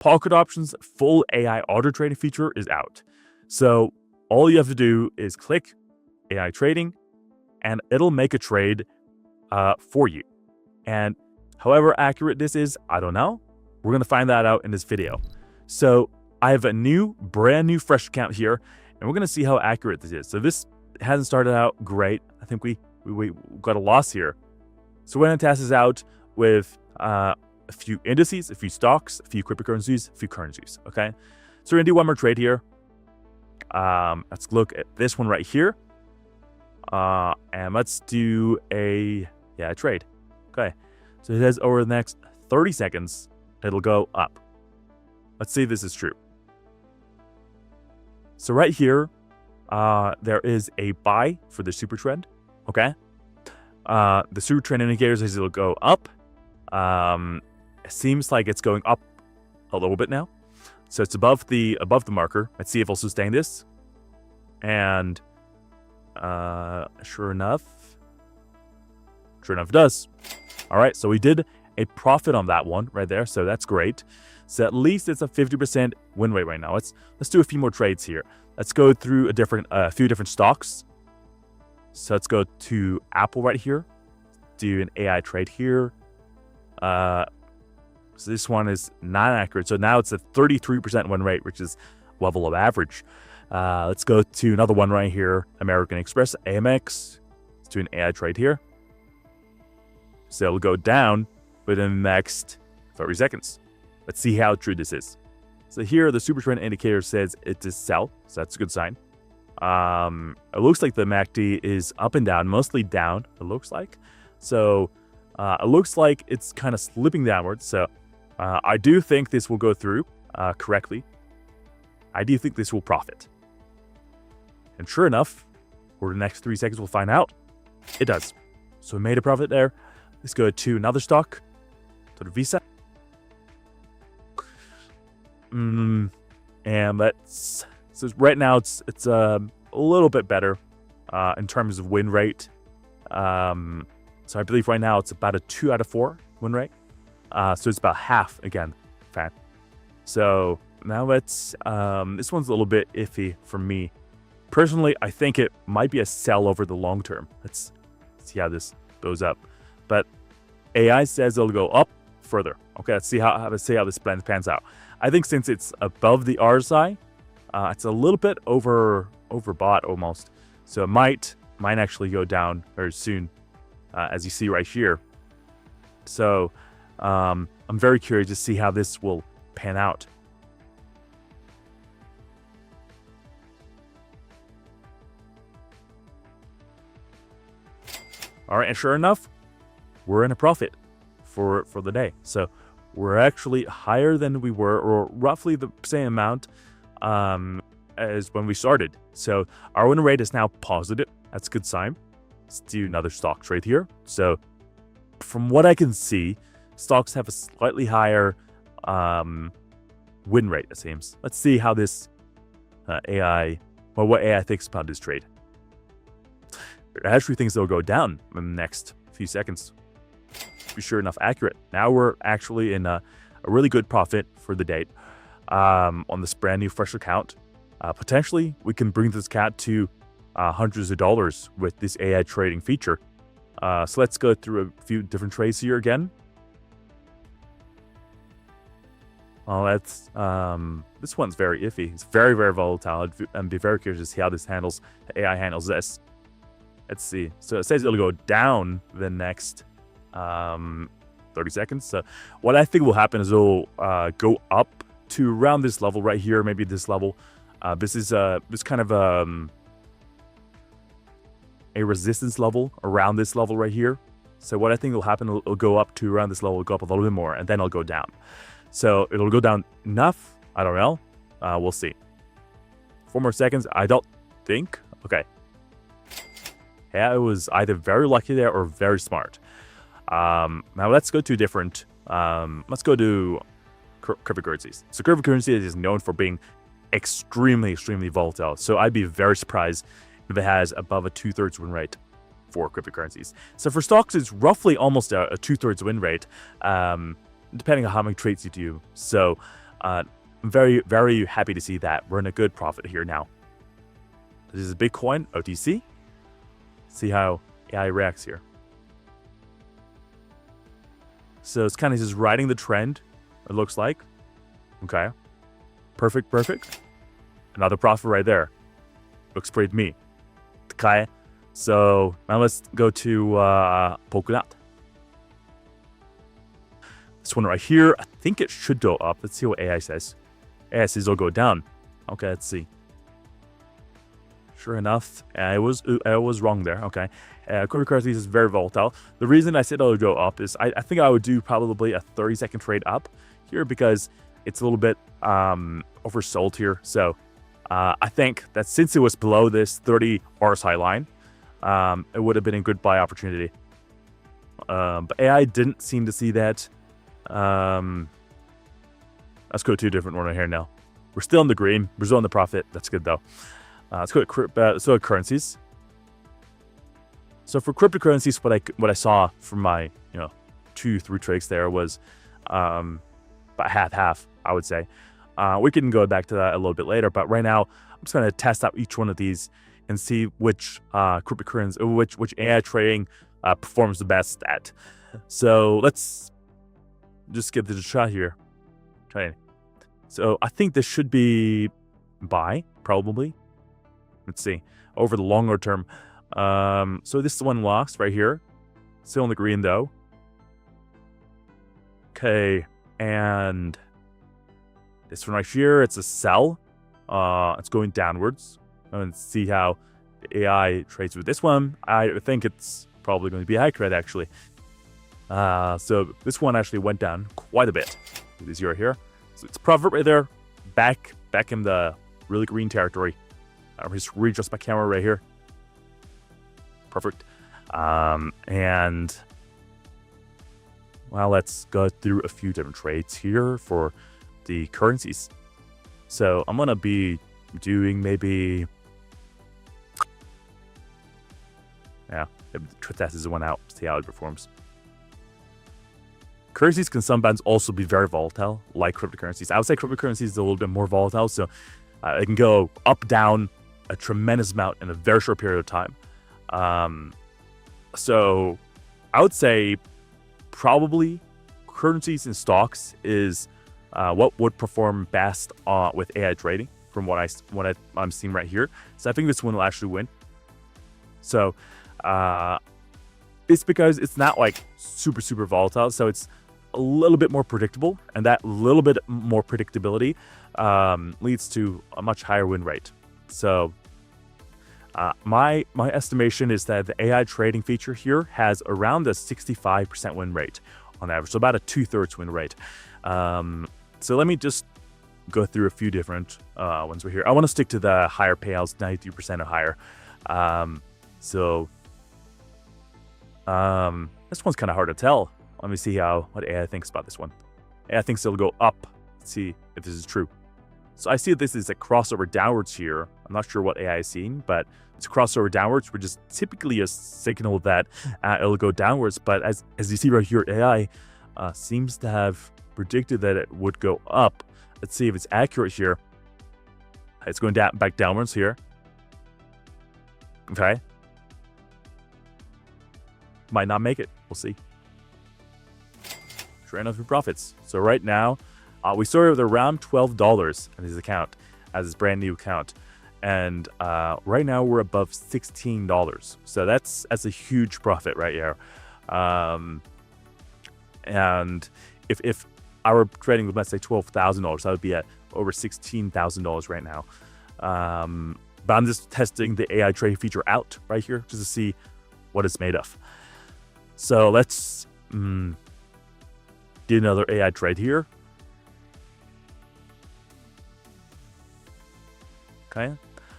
Polkadot Options full AI auto trading feature is out. So all you have to do is click AI trading and it'll make a trade for you. And however accurate this is, I don't know. We're going to find that out in this video. So I have a brand new fresh account here, and we're going to see how accurate this is. So this hasn't started out great. I think we got a loss here. So we're going to test this out with a few indices, a few stocks, a few cryptocurrencies, a few currencies. Okay. So we're going to do one more trade here. Let's look at this one right here. And let's do a trade. Okay. So it says over the next 30 seconds, it'll go up. Let's see if this is true. So right here, there is a buy for the super trend. Okay. The super trend indicator says it'll go up. It seems like it's going up a little bit now. So it's above the marker. Let's see if it'll sustain this. And sure enough it does. All right, so we did a profit on that one right there, so that's great. So at least it's a 50% win rate right now. Let's do a few more trades here. Let's go through a few different stocks. So let's go to Apple right here. Do an AI trade here. So this one is not accurate. So now it's a 33% win rate, which is well below average. Let's go to another one right here, American Express, AMX. Let's do an AI trade here. So it'll go down within the next 30 seconds. Let's see how true this is. So here, the super trend indicator says it's a sell, so that's a good sign. It looks like the MACD is up and down, mostly down, it looks like. So it looks like it's kind of slipping downwards. So I do think this will go through correctly. I do think this will profit. And sure enough, over the next 3 seconds, we'll find out. It does. So we made a profit there. Let's go to another stock, to the Visa. And so right now it's a little bit better in terms of win rate. So I believe right now it's about a 2 out of 4 win rate. So it's about half again. Fan. So now let's this one's a little bit iffy for me. Personally, I think it might be a sell over the long term. Let's see how this goes up. But AI says it'll go up further. Okay, let's see how this pans out. I think since it's above the RSI, it's a little bit overbought almost. So it might actually go down very soon, as you see right here. So I'm very curious to see how this will pan out. All right, and sure enough, we're in a profit for the day. So we're actually higher than we were, or roughly the same amount as when we started. So our win rate is now positive. That's a good sign. Let's do another stock trade here. So from what I can see, stocks have a slightly higher win rate, it seems. Let's see how this what AI thinks about this trade. It actually thinks it'll go down in the next few seconds. Be sure enough accurate. Now we're actually in a really good profit for the day on this brand new fresh account. Potentially, we can bring this account to hundreds of dollars with this AI trading feature. So let's go through a few different trades here again. This one's very iffy. It's very, very volatile. I'd be very curious to see how this handles. The AI handles this. Let's see. So it says it'll go down the next 30 seconds. So what I think will happen is it'll go up to around this level right here, maybe this level. This is this kind of a resistance level around this level right here. So what I think will happen, it'll go up to around this level, it'll go up a little bit more, and then it'll go down. So it'll go down enough. I don't know. We'll see. 4 more seconds. I don't think. Okay. Yeah, it was either very lucky there or very smart. Now let's go to different. Let's go to cryptocurrencies. So cryptocurrencies is known for being extremely volatile. So I'd be very surprised if it has above a 2/3 win rate for cryptocurrencies. So for stocks, it's roughly almost a 2/3 win rate, depending on how many trades you do. So I'm very, very happy to see that we're in a good profit here now. This is Bitcoin, OTC. See how AI reacts here. So it's kind of just riding the trend, it looks like. Okay. Perfect. Another profit right there. Looks pretty to me. Okay. So now let's go to Polkadot. This one right here, I think it should go up. Let's see what AI says. AI says it'll go down. Okay, let's see. Sure enough, I was wrong there. Okay, cryptocurrencies is very volatile. The reason I said it'll go up is I think I would do probably a 30-second trade up here because it's a little bit oversold here. So I think that since it was below this 30 RSI line, it would have been a good buy opportunity. But AI didn't seem to see that. Let's go to a different one right here now. We're still in the green. We're still in the profit. That's good though. Let's go to currencies. So for cryptocurrencies, what I saw from my 2-3 trades there was about half, I would say. We can go back to that a little bit later, but right now I'm just going to test out each one of these and see which cryptocurrency, which AI trading performs the best at. So let's just give this a shot here. Okay. So I think this should be buy, probably. Let's see. Over the longer term. So this is one lost right here. Still in the green though. Okay. And this one right here, it's a sell. It's going downwards. And see how the AI trades with this one. I think it's probably going to be accurate actually. So this one actually went down quite a bit. This zero here. So it's profit right there. Back in the really green territory. I'll just readjust my camera right here. Perfect. And well, let's go through a few different trades here for the currencies. So I'm gonna be doing maybe, test this one out, see how it performs. Currencies can sometimes also be very volatile, like cryptocurrencies. I would say cryptocurrencies is a little bit more volatile, so it can go up, down a tremendous amount in a very short period of time. So I would say probably currencies and stocks is what would perform best with AI trading from what I'm seeing right here. So I think this one will actually win. So it's because it's not like super volatile, so it's a little bit more predictable, and that little bit more predictability leads to a much higher win rate. So my estimation is that the AI trading feature here has around a 65% win rate on average, so about a 2/3 win rate. So let me just go through a few different ones right here. I want to stick to the higher payouts, 93% or higher. This one's kind of hard to tell. Let me see what AI thinks about this one. AI thinks it'll go up. Let's see if this is true. So I see this is a crossover downwards here. I'm not sure what AI is seeing, but it's a crossover downwards, which is typically a signal that it'll go downwards. But as you see right here, AI seems to have predicted that it would go up. Let's see if it's accurate here. It's going back downwards here. Okay. Might not make it. We'll see. Sure enough, for profits. So right now, we started with around $12 in his account, as his brand new account, and right now we're above $16. So that's a huge profit right here. And if I were trading with, let's say, $12,000, I would be at over $16,000 right now. But I'm just testing the AI trade feature out right here just to see what it's made of. So let's do another AI trade here. Okay,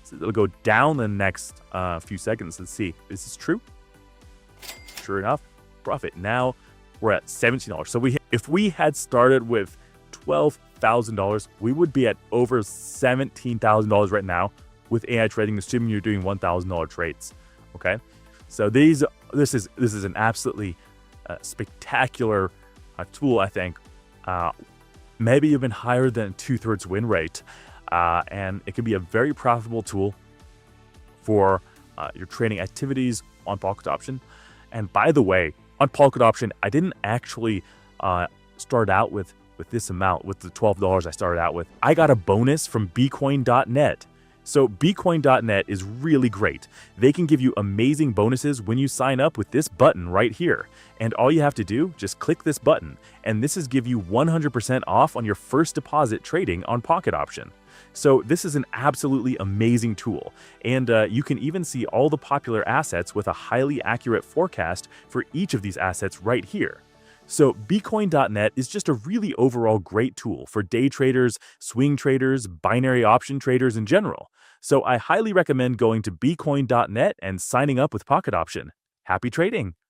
so it'll go down the next few seconds. Let's see, is this true? Sure enough, profit. Now we're at $17. So if we had started with $12,000, we would be at over $17,000 right now with AI trading, assuming you're doing $1,000 trades. Okay, so this is an absolutely spectacular tool, I think, maybe even higher than 2/3 win rate. And it can be a very profitable tool for your trading activities on Polkadot option. And by the way, on Polkadot option, I didn't actually start out with this amount, with the $12 I started out with. I got a bonus from Becoin.net. So Becoin.net is really great. They can give you amazing bonuses when you sign up with this button right here. And all you have to do, just click this button, and this is give you 100% off on your first deposit trading on Pocket option. So this is an absolutely amazing tool, and you can even see all the popular assets with a highly accurate forecast for each of these assets right here. So Becoin.net is just a really overall great tool for day traders, swing traders, binary option traders in general. So I highly recommend going to Becoin.net and signing up with Pocket Option. Happy trading!